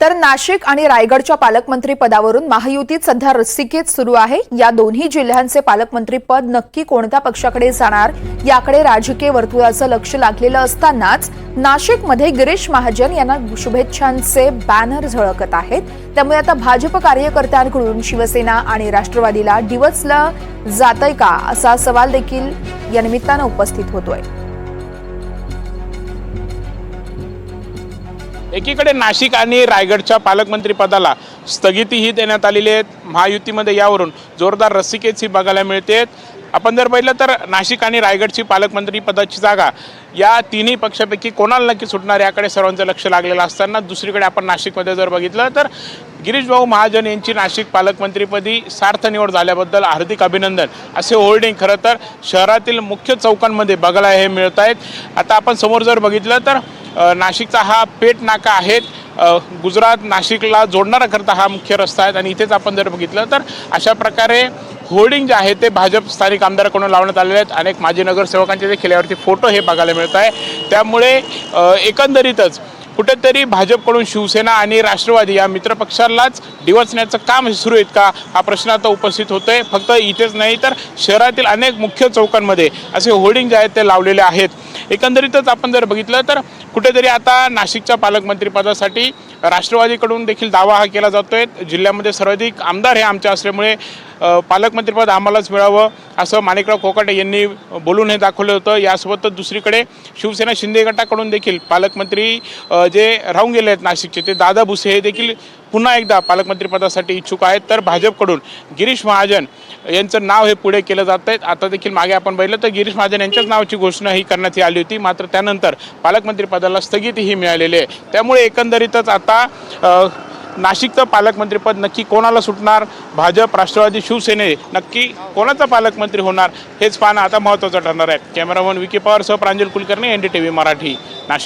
तर नाशिक आणि रायगडच्या पालकमंत्री पदावरून महायुतीत सध्या रस्सीखेच सुरू आहे। या दोन्ही जिल्ह्यांचे पालकमंत्री पद नक्की कोणत्या पक्षाकडे जाणार याकडे राजकीय वर्तुळाचं लक्ष लागलेलं असतानाच नाशिकमध्ये गिरीश महाजन यांना शुभेच्छांचे बॅनर झळकत आहेत। त्यामुळे आता भाजप कार्यकर्त्यांकडून शिवसेना आणि राष्ट्रवादीला डिवचलं जातंय का असा सवाल देखील या निमित्तानं उपस्थित होतोय। एकीकडे नाशिक आणि रायगडच्या पालकमंत्री पदाला स्थगितीही देण्यात आलेली आहे। महायुतीमध्ये यावरून जोरदार रस्सीखेच ही बघायला मिळते। आपण जर पाहिलं तर नाशिक आणि रायगडची पालकमंत्री पदाची जागा या तिन्ही पक्षापैकी कोणाला नक्की सुटणार याकडे सर्वांचं लक्ष लागलेलं असताना दुसरीकडे आपण नाशिकमध्ये जर बघितलं तर गिरीश भाऊ महाजन यांची नाशिक पालकमंत्रीपदी सार्थ निवड झाल्याबद्दल हार्दिक अभिनंदन असे होर्डिंग खरं तर शहरातील मुख्य चौकांमध्ये बघायला हे मिळत आहेत। आता आपण समोर जर बघितलं तर नाशिकचा हा पेठ नाका आहे। गुजरात नाशिकला जोडणारा करता हा मुख्य रस्ता आहे आणि इथेच आपण जर बघितलं तर अशा प्रकारे होर्डिंग जे आहे ते भाजप स्थानिक आमदाराकडून लावण्यात आलेले आहेत। अनेक माजी नगरसेवकांचे देखील यावरती फोटो हे बघायला मिळत आहे। त्यामुळे एकंदरीतच कुठेतरी भाजपकडून शिवसेना आणि राष्ट्रवादी या मित्रपक्षालाच डिवचण्याचं काम सुरू आहे का हा प्रश्न आता उपस्थित होतोय। फक्त इथेच नाही तर शहरातील अनेक मुख्य चौकांमध्ये असे होर्डिंग जे आहेत ते लावलेले आहेत। एकंदरीतच आपण जर बघितलं तर कुठेतरी आता नाशिकच्या पालकमंत्रीपदासाठी राष्ट्रवादीकडून देखील दावा हा केला जातोय। जिल्ह्यामध्ये सर्वाधिक आमदार हे आमचे असल्यामुळे पालकमंत्रीपद आम्हालाच मिळावं असं माणिकराव कोकाटे यांनी बोलून हे दाखवलं होतं। यासोबतच दुसरीकडे शिवसेना शिंदे गटाकडून देखील पालकमंत्री जे राहून गेले आहेत नाशिकचे ते दादा भुसे हे देखील पुन्हा एकदा पालकमंत्रीपदासाठी इच्छुक आहेत। तर भाजपकडून गिरीश महाजन यांचं नाव हे पुढे केलं जात आहे। आता देखील मागे आपण पाहिलं तर गिरीश महाजन यांच्याच नावाची घोषणा ही करण्यात आली होती, मात्र त्यानंतर पालकमंत्रीपदाला स्थगितीही मिळालेली आहे। त्यामुळे एकंदरीतच आता नाशिकचं पालकमंत्रीपद नक्की कोणाला सुटणार, भाजप राष्ट्रवादी शिवसेने नक्की कोणाचा पालकमंत्री होणार हेच पाहणं आता महत्त्वाचं ठरणार आहे। कॅमेरामन विकी पवारसह प्रांजल कुलकर्णी NDTV मराठी नाशिक।